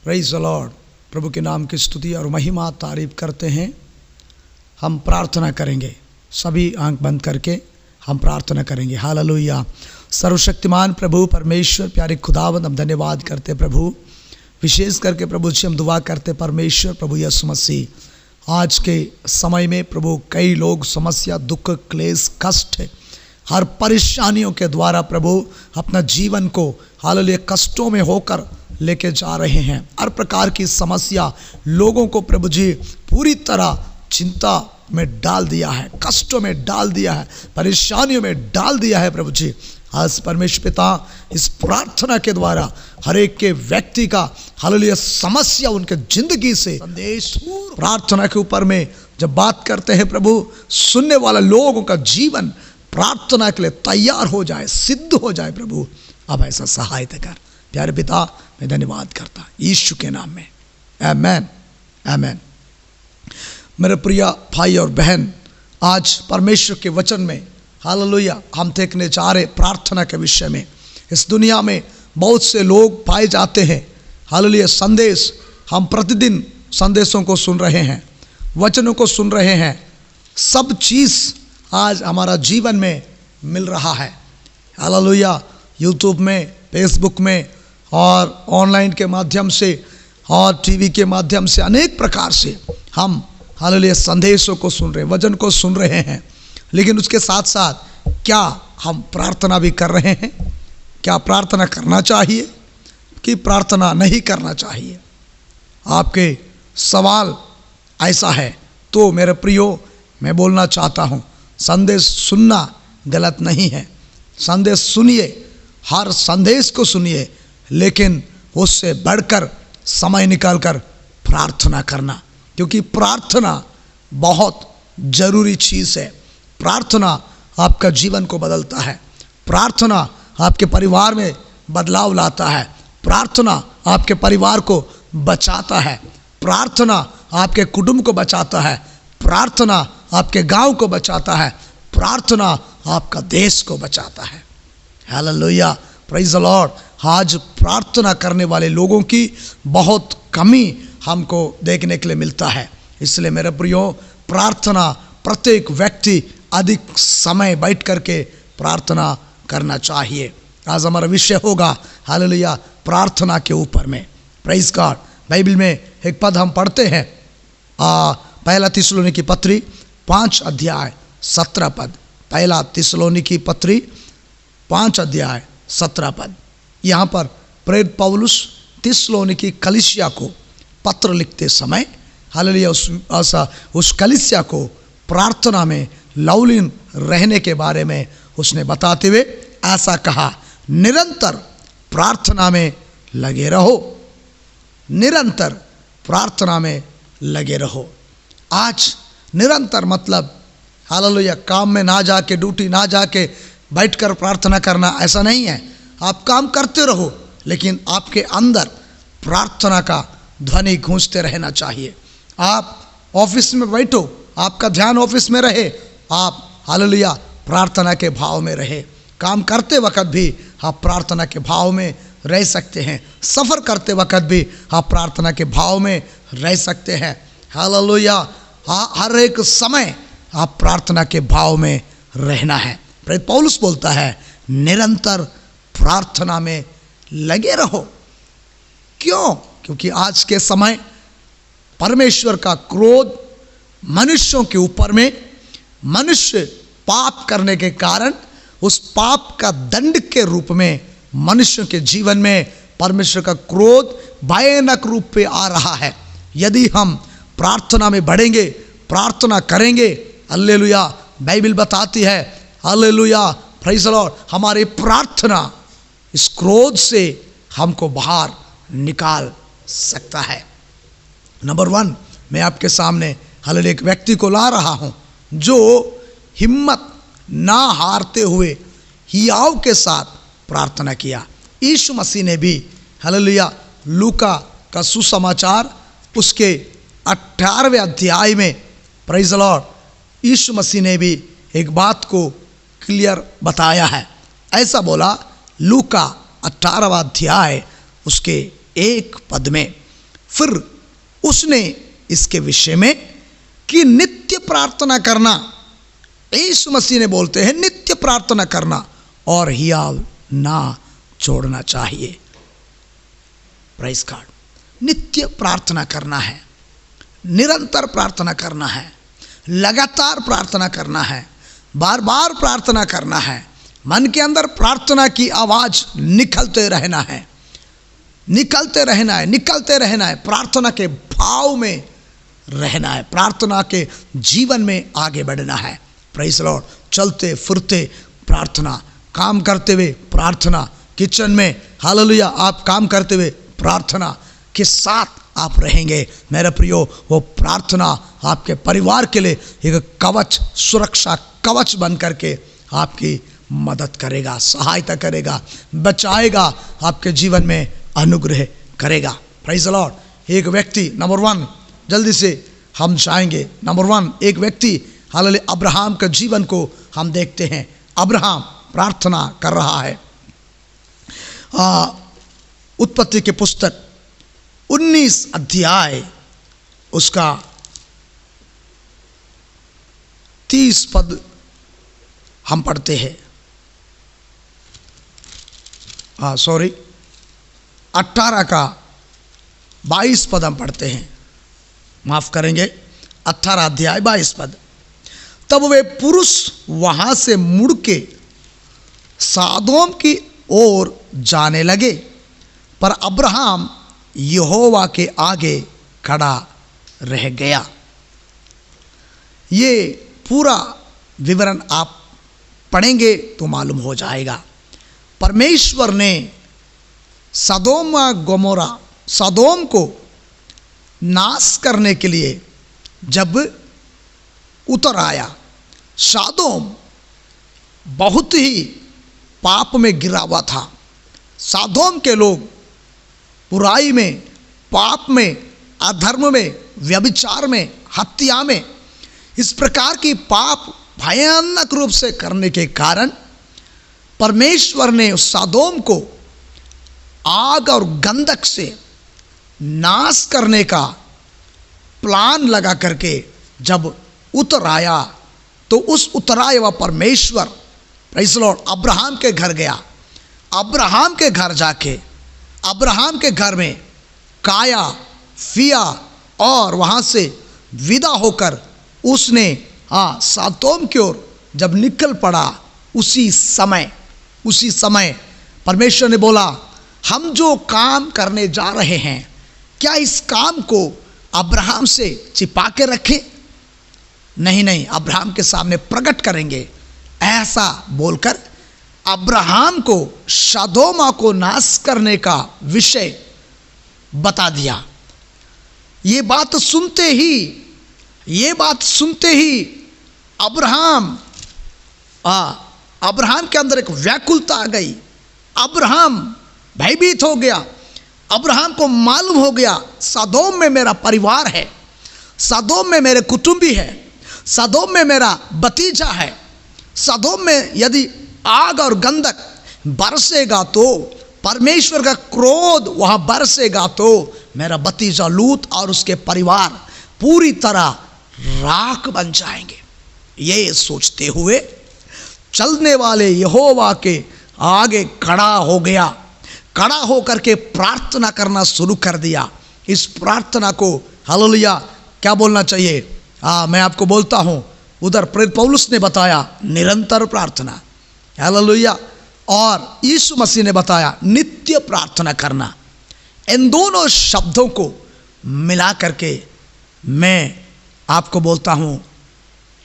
Praise the Lord. प्रभु के नाम की स्तुति और महिमा तारीफ करते हैं। हम प्रार्थना करेंगे, सभी आंख बंद करके हम प्रार्थना करेंगे। हालेलुया। सर्वशक्तिमान प्रभु परमेश्वर, प्यारे खुदावंद, हम धन्यवाद करते प्रभु, विशेष करके प्रभु से हम दुआ करते परमेश्वर प्रभु यीशु मसीह। आज के समय में प्रभु कई लोग समस्या, दुख, क्लेश, कष्ट, हर परेशानियों के द्वारा प्रभु अपना जीवन को हालेलुया कष्टों में होकर लेके जा रहे हैं। हर प्रकार की समस्या लोगों को प्रभु जी पूरी तरह चिंता में डाल दिया है, कष्टों में डाल दिया है, परेशानियों में डाल दिया है प्रभु जी। आज परमेश्वर पिता इस प्रार्थना के द्वारा हर एक के व्यक्ति का हालेलुया समस्या उनके जिंदगी से संदेश प्रार्थना के ऊपर में जब बात करते हैं प्रभु, सुनने वाला लोगों का जीवन प्रार्थना के लिए तैयार हो जाए, सिद्ध हो जाए प्रभु। अब ऐसा सहायता कर प्यारे पिता, मैं धन्यवाद करता यीशु के नाम में, आमेन आमेन। मेरे प्रिय भाई और बहन, आज परमेश्वर के वचन में हालेलुया हम देखने जा रहे प्रार्थना के विषय में। इस दुनिया में बहुत से लोग पाए जाते हैं हालेलुया संदेश, हम प्रतिदिन संदेशों को सुन रहे हैं, वचनों को सुन रहे हैं, सब चीज़ आज हमारा जीवन में मिल रहा है। हालेलुया यूट्यूब में, फेसबुक में और ऑनलाइन के माध्यम से और टीवी के माध्यम से अनेक प्रकार से हम हालेलुया संदेशों को सुन रहे हैं, वचन को सुन रहे हैं। लेकिन उसके साथ साथ क्या हम प्रार्थना भी कर रहे हैं? क्या प्रार्थना करना चाहिए कि प्रार्थना नहीं करना चाहिए? आपके सवाल ऐसा है तो मेरे प्रियो, मैं बोलना चाहता हूँ, संदेश सुनना गलत नहीं है। संदेश सुनिए, हर संदेश को सुनिए, लेकिन उससे बढ़कर समय निकालकर प्रार्थना करना, क्योंकि प्रार्थना बहुत ज़रूरी चीज़ है। प्रार्थना आपका जीवन को बदलता है, प्रार्थना आपके परिवार में बदलाव लाता है, प्रार्थना आपके परिवार को बचाता है, प्रार्थना आपके कुटुंब को बचाता है, प्रार्थना आपके गांव को बचाता है, प्रार्थना आपका देश को बचाता है। Hallelujah, praise the Lord. आज प्रार्थना करने वाले लोगों की बहुत कमी हमको देखने के लिए मिलता है। इसलिए मेरे प्रियो, प्रार्थना प्रत्येक व्यक्ति अधिक समय बैठ करके प्रार्थना करना चाहिए। आज हमारा विषय होगा हालेलुया प्रार्थना के ऊपर में। Praise God. बाइबल में एक पद हम पढ़ते हैं, पहला थिस्सलुनीकी पत्री 5 अध्याय 17 पद। पहला थिस्सलुनीकी पत्री 5 अध्याय 17 पद। यहाँ पर प्रेरित पौलुस थिस्सलुनीकी कलीसिया को पत्र लिखते समय हालेलुया उस कलीसिया को प्रार्थना में लवलीन रहने के बारे में उसने बताते हुए ऐसा कहा, निरंतर प्रार्थना में लगे रहो, निरंतर प्रार्थना में लगे रहो। आज निरंतर मतलब हालेलुया काम में ना जाके, ड्यूटी ना जाके बैठकर प्रार्थना करना, ऐसा नहीं है। आप काम करते रहो, लेकिन आपके अंदर प्रार्थना का ध्वनि गूंजते रहना चाहिए। आप ऑफिस में बैठो, आपका ध्यान ऑफिस में रहे, आप हालेलुया प्रार्थना के भाव में रहे। काम करते वक्त भी आप प्रार्थना के भाव में रह सकते हैं, सफ़र करते वक्त भी आप प्रार्थना के भाव में रह सकते हैं। हालेलुया, हर एक समय आप प्रार्थना के भाव में रहना है। प्रेरित पौलुस बोलता है, निरंतर प्रार्थना में लगे रहो। क्यों? क्योंकि आज के समय परमेश्वर का क्रोध मनुष्यों के ऊपर में, मनुष्य पाप करने के कारण उस पाप का दंड के रूप में मनुष्यों के जीवन में परमेश्वर का क्रोध भयानक रूप पे आ रहा है। यदि हम प्रार्थना में बढ़ेंगे, प्रार्थना करेंगे, हालेलुया, बाइबल बताती है हालेलुया प्रेज़ द लॉर्ड, हमारी प्रार्थना इस क्रोध से हमको बाहर निकाल सकता है। नंबर 1, मैं आपके सामने हालेलुया एक व्यक्ति को ला रहा हूँ जो हिम्मत ना हारते हुए हियाव के साथ प्रार्थना किया। यीशु मसीह ने भी हालेलुया लूका का सुसमाचार उसके 18वें अध्याय में प्रेज़ द लॉर्ड, यीशु मसीह ने भी एक बात को क्लियर बताया है। ऐसा बोला, लूका 18वां अध्याय उसके 1 पद में, फिर उसने इसके विषय में कि नित्य प्रार्थना करना, यीशु मसीह ने बोलते हैं नित्य प्रार्थना करना और हियाव ना छोड़ना चाहिए। Praise God. नित्य प्रार्थना करना है, निरंतर प्रार्थना करना है, लगातार प्रार्थना करना है, बार बार प्रार्थना करना है। मन के अंदर प्रार्थना की आवाज निकलते रहना है, निकलते रहना है, निकलते रहना है। प्रार्थना के भाव में रहना है, प्रार्थना के जीवन में आगे बढ़ना है। Praise the Lord. चलते फिरते प्रार्थना, काम करते हुए प्रार्थना, किचन में हालेलुया आप काम करते हुए प्रार्थना के साथ आप रहेंगे मेरे प्रियो। वो प्रार्थना आपके परिवार के लिए एक कवच, सुरक्षा कवच बन करके आपकी मदद करेगा, सहायता करेगा, बचाएगा, आपके जीवन में अनुग्रह करेगा। Praise the Lord. एक व्यक्ति नंबर 1 जल्दी से हम जाएंगे। नंबर 1 एक व्यक्ति हालेलुया अब्राहम के जीवन को हम देखते हैं। अब्राहम प्रार्थना कर रहा है। उत्पत्ति के पुस्तक 19 अध्याय उसका 30 पद हम पढ़ते हैं। 18 का 22 पद हम पढ़ते हैं, माफ करेंगे 18 अध्याय 22 पद। तब वे पुरुष वहां से मुड़ के सादोम की ओर जाने लगे, पर अब्राहम यहोवा के आगे खड़ा रह गया। ये पूरा विवरण आप पढ़ेंगे तो मालूम हो जाएगा। परमेश्वर ने सदोम गोमोरा, सदोम को नाश करने के लिए जब उतर आया, सदोम बहुत ही पाप में गिरा हुआ था। सदोम के लोग बुराई में, पाप में, अधर्म में, व्यभिचार में, हत्या में, इस प्रकार की पाप भयानक रूप से करने के कारण परमेश्वर ने उस सदोम को आग और गंधक से नाश करने का प्लान लगा करके जब उतर आया, तो उस उतराए हुआ परमेश्वर प्रेज़ द लॉर्ड अब्राहम के घर गया। अब्राहम के घर जाके अब्राहम के घर में काया फिया और वहाँ से विदा होकर उसने सदोम की ओर जब निकल पड़ा, उसी समय परमेश्वर ने बोला, हम जो काम करने जा रहे हैं, क्या इस काम को अब्राहम से छिपा के रखें? नहीं, अब्राहम के सामने प्रकट करेंगे। ऐसा बोलकर अब्राहम को सदोम को नाश करने का विषय बता दिया। ये बात सुनते ही अब्राहम के अंदर एक व्याकुलता आ गई। अब्राहम भयभीत हो गया। अब्राहम को मालूम हो गया सदोम में मेरा परिवार है, सदोम में मेरे कुटुंबी है, सदोम में मेरा भतीजा है। सदोम में यदि आग और गंधक बरसेगा तो, परमेश्वर का क्रोध वहां बरसेगा तो मेरा भतीजा लूत और उसके परिवार पूरी तरह राख बन जाएंगे। ये सोचते हुए चलने वाले यहोवा के आगे खड़ा हो गया। खड़ा होकर के प्रार्थना करना शुरू कर दिया। इस प्रार्थना को हालेलुया क्या बोलना चाहिए? मैं आपको बोलता हूं, उधर प्रेरित पौलुस ने बताया निरंतर प्रार्थना, हालेलुया, और यीशु मसीह ने बताया नित्य प्रार्थना करना। इन दोनों शब्दों को मिला करके मैं आपको बोलता हूं,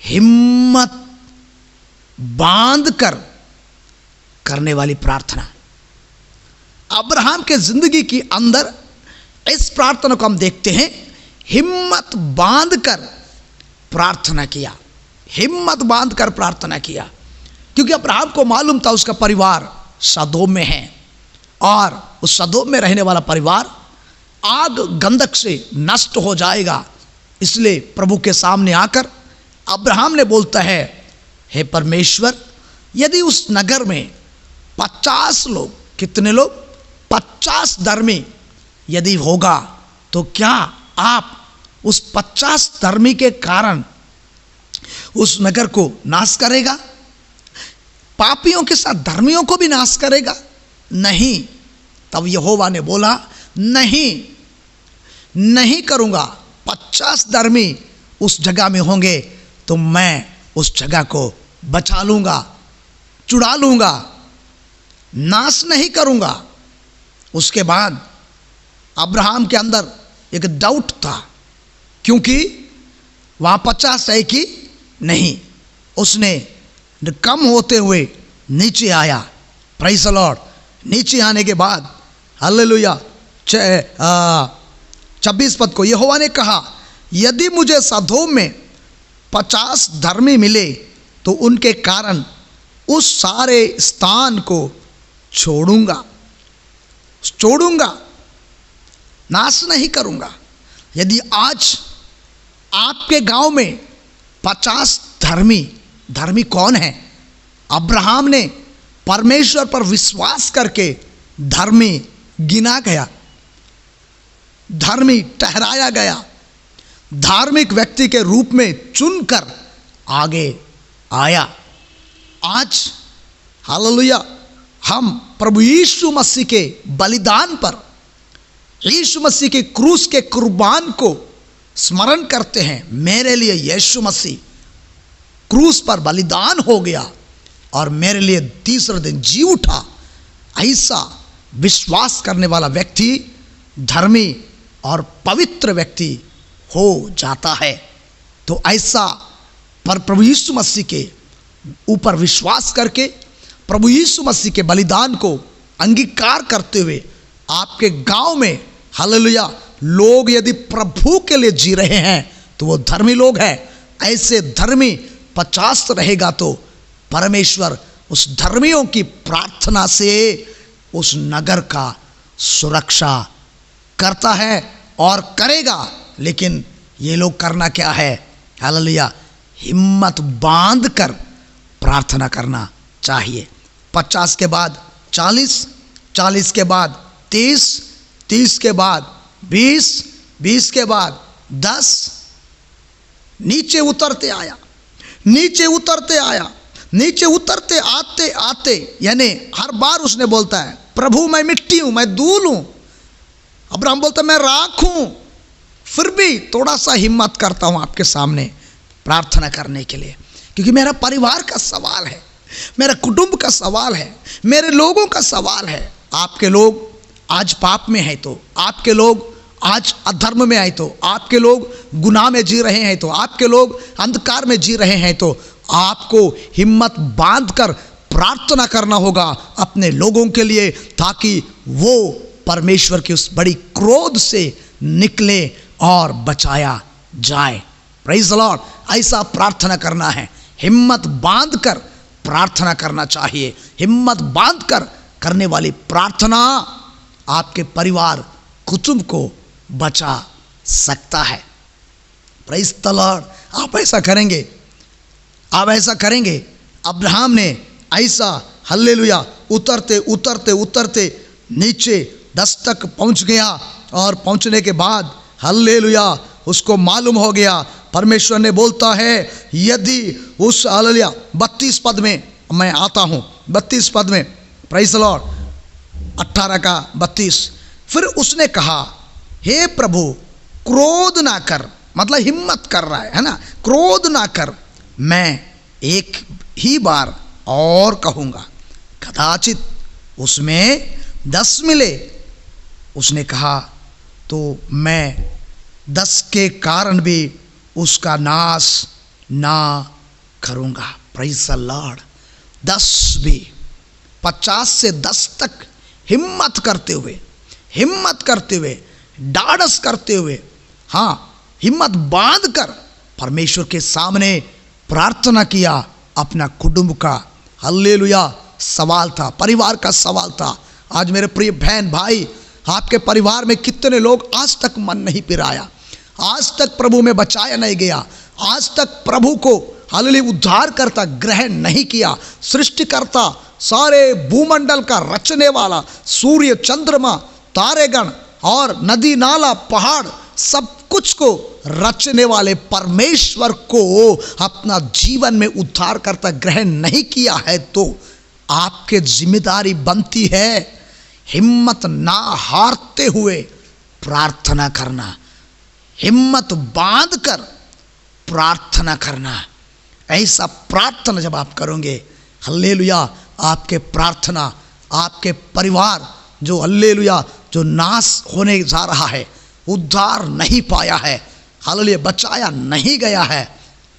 हिम्मत बांध कर करने वाली प्रार्थना। अब्राहम के जिंदगी के अंदर इस प्रार्थना को हम देखते हैं, हिम्मत बांध कर प्रार्थना किया, हिम्मत बांध कर प्रार्थना किया, क्योंकि अब्राहम को मालूम था उसका परिवार सदोम में है और उस सदोम में रहने वाला परिवार आग गंधक से नष्ट हो जाएगा। इसलिए प्रभु के सामने आकर अब्राहम ने बोलता है, हे परमेश्वर, यदि उस नगर में 50 लोग, कितने लोग? 50 धर्मी यदि होगा तो क्या आप उस 50 धर्मी के कारण उस नगर को नाश करेगा? पापियों के साथ धर्मियों को भी नाश करेगा? नहीं। तब यहोवा ने बोला, नहीं, नहीं करूंगा। 50 धर्मी उस जगह में होंगे तो मैं उस जगह को बचा लूंगा, छुड़ा लूंगा, नाश नहीं करूंगा। उसके बाद अब्राहम के अंदर एक डाउट था, क्योंकि वहाँ 50 है कि नहीं। उसने कम होते हुए नीचे आया। Praise the Lord. नीचे आने के बाद हालेलुया 26 पद को यहोवा ने कहा, यदि मुझे सदोम में 50 धर्मी मिले तो उनके कारण उस सारे स्थान को छोड़ूंगा, नाश नहीं करूंगा। यदि आज आपके गांव में 50 धर्मी कौन है? अब्राहम ने परमेश्वर पर विश्वास करके धर्मी गिना गया, धर्मी ठहराया गया, धार्मिक व्यक्ति के रूप में चुनकर आगे आया। आज हालेलुया हम प्रभु यीशु मसीह के बलिदान पर, यीशु मसीह के क्रूस के कुर्बान को स्मरण करते हैं। मेरे लिए यीशु मसीह क्रूस पर बलिदान हो गया और मेरे लिए तीसरे दिन जी उठा। ऐसा विश्वास करने वाला व्यक्ति धर्मी और पवित्र व्यक्ति हो जाता है। तो ऐसा पर प्रभु यीशु मसीह के ऊपर विश्वास करके, प्रभु यीशु मसीह के बलिदान को अंगीकार करते हुए आपके गांव में हालेलुया लोग यदि प्रभु के लिए जी रहे हैं तो वो धर्मी लोग हैं। ऐसे धर्मी 50 रहेगा तो परमेश्वर उस धर्मियों की प्रार्थना से उस नगर का सुरक्षा करता है और करेगा। लेकिन ये लोग करना क्या है? हालेलुया हिम्मत बांध कर प्रार्थना करना चाहिए। 50 के बाद 40, 40 के बाद 30, 30 के बाद 20, 20 के बाद 10। नीचे उतरते आया, नीचे उतरते आया, नीचे उतरते आते आते, यानी हर बार उसने बोलता है, प्रभु मैं मिट्टी हूं, मैं धूल हूं। अब्राहम बोलता मैं राख हूं, फिर भी थोड़ा सा हिम्मत करता हूं आपके सामने प्रार्थना करने के लिए, क्योंकि मेरा परिवार का सवाल है, मेरा कुटुंब का सवाल है, मेरे लोगों का सवाल है। आपके लोग आज पाप में हैं तो, आपके लोग आज अधर्म में आए तो, आपके लोग गुनाह में जी रहे हैं तो, आपके लोग अंधकार में जी रहे हैं तो आपको हिम्मत बांधकर प्रार्थना करना होगा अपने लोगों के लिए, ताकि वो परमेश्वर की उस बड़ी क्रोध से निकले और बचाया जाए। Praise the Lord. ऐसा प्रार्थना करना है, हिम्मत बांधकर प्रार्थना करना चाहिए। हिम्मत बांधकर करने वाली प्रार्थना आपके परिवार कुटुंब को बचा सकता है। Praise the Lord. आप ऐसा करेंगे, आप ऐसा करेंगे। अब्राहम ने ऐसा हल्लेलुया उतरते उतरते उतरते नीचे 10 तक पहुंच गया, और पहुंचने के बाद हल्लेलुया उसको मालूम हो गया, परमेश्वर ने बोलता है यदि उस हालेलुया 32 पद में मैं आता हूं, 32 पद में प्रेज़ द लॉर्ड 18 का 32। फिर उसने कहा हे प्रभु क्रोध ना कर, मतलब हिम्मत कर रहा है ना, क्रोध ना कर, मैं एक ही बार और कहूँगा, कदाचित उसमें 10 मिले। उसने कहा तो मैं 10 के कारण भी उसका नाश ना करूँगा। Praise the Lord. 10 भी, 50 से 10 तक हिम्मत करते हुए डाढ़स करते हुए, हाँ हिम्मत बांधकर परमेश्वर के सामने प्रार्थना किया। अपना कुटुंब का हल्लेलुया सवाल था, परिवार का सवाल था। आज मेरे प्रिय बहन भाई, आपके परिवार में कितने लोग आज तक मन नहीं पिराया, आज तक प्रभु में बचाया नहीं गया, आज तक प्रभु को हालेलुया उद्धार करता ग्रहण नहीं किया। सृष्टिकर्ता, सारे भूमंडल का रचने वाला, सूर्य चंद्रमा तारेगण और नदी नाला पहाड़ सब कुछ को रचने वाले परमेश्वर को अपना जीवन में उद्धारकर्ता ग्रहण नहीं किया है तो आपके जिम्मेदारी बनती है हिम्मत ना हारते हुए प्रार्थना करना, हिम्मत बांधकर प्रार्थना करना। ऐसा प्रार्थना जब आप करोगे, हल्लेलुया, आपके प्रार्थना, आपके परिवार जो हल्लेलुया जो नाश होने जा रहा है, उद्धार नहीं पाया है, हालेलुया बचाया नहीं गया है,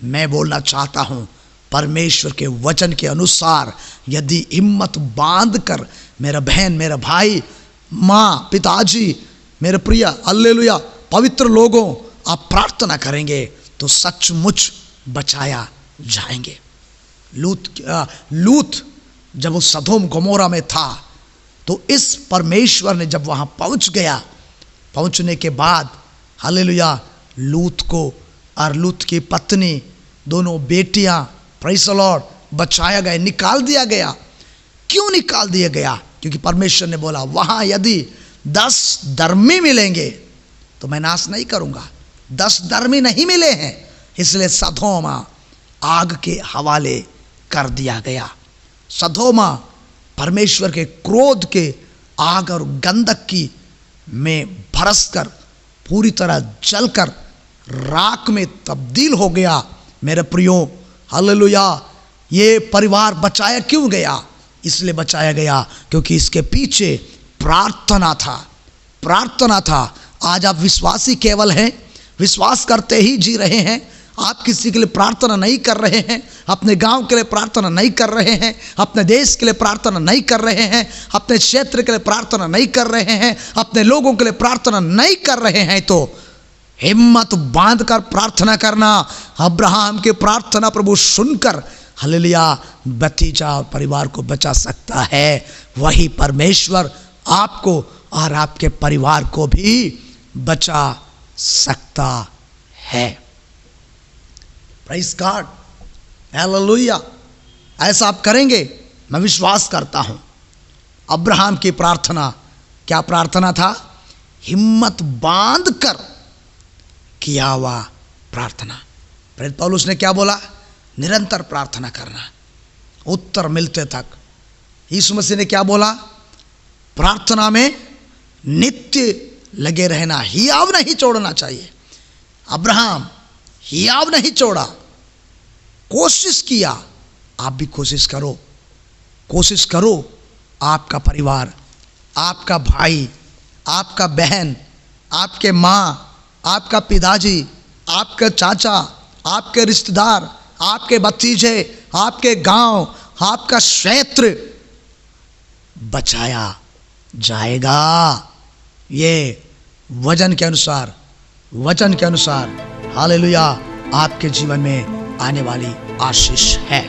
मैं बोलना चाहता हूँ परमेश्वर के वचन के अनुसार यदि हिम्मत बांधकर मेरा बहन, मेरा भाई, माँ, पिताजी, मेरे प्रिय हल्लेलुया पवित्र लोगों आप प्रार्थना करेंगे तो सचमुच बचाया जाएंगे। लूत जब वो सदोम गमोरा में था तो इस परमेश्वर ने जब वहाँ पहुँच गया, पहुँचने के बाद हालेलुया लूत को और लूत की पत्नी दोनों बेटियाँ प्रेज़ द लॉर्ड बचाया गया, निकाल दिया गया। क्यों निकाल दिया गया? क्योंकि परमेश्वर ने बोला वहाँ यदि 10 धर्मी मिलेंगे तो मैं नाश नहीं करूँगा। 10 धर्मी नहीं मिले हैं, इसलिए सदोमा आग के हवाले कर दिया गया। सदोमा परमेश्वर के क्रोध के आग और गंधक की में बरसकर पूरी तरह जलकर राख में तब्दील हो गया। मेरे प्रियो हालेलुया, ये परिवार बचाया क्यों गया? इसलिए बचाया गया क्योंकि इसके पीछे प्रार्थना था, प्रार्थना था। आज आप विश्वासी केवल हैं, विश्वास करते ही जी रहे हैं, आप किसी के लिए प्रार्थना नहीं कर रहे हैं, अपने गांव के लिए प्रार्थना नहीं कर रहे हैं, अपने देश के लिए प्रार्थना नहीं कर रहे हैं, अपने क्षेत्र के लिए प्रार्थना नहीं कर रहे हैं, अपने लोगों के लिए प्रार्थना नहीं कर रहे हैं, तो हिम्मत बांधकर प्रार्थना करना। अब्राहम की प्रार्थना प्रभु सुनकर हालेलुया भतीजा और परिवार को बचा सकता है। वही परमेश्वर आपको और आपके परिवार को भी बचा सकता है। Praise God, hallelujah. ऐसा आप करेंगे, मैं विश्वास करता हूं। अब्राहम की प्रार्थना क्या प्रार्थना था? हिम्मत बांधकर किया हुआ प्रार्थना। प्रेरित पौलुस ने क्या बोला? निरंतर प्रार्थना करना उत्तर मिलते तक। यीशु मसीह ने क्या बोला? प्रार्थना में नित्य लगे रहना, हियाव नहीं छोड़ना चाहिए। अब्राहम हियाव नहीं छोड़ा, कोशिश किया। आप भी कोशिश करो, कोशिश करो। आपका परिवार, आपका भाई, आपका बहन, आपके माँ, आपका पिताजी, आपके चाचा, आपके रिश्तेदार, आपके भतीजे, आपके गांव, आपका क्षेत्र बचाया जाएगा। ये वचन के अनुसार, वचन के अनुसार हालेलुया आपके जीवन में आने वाली आशीष है।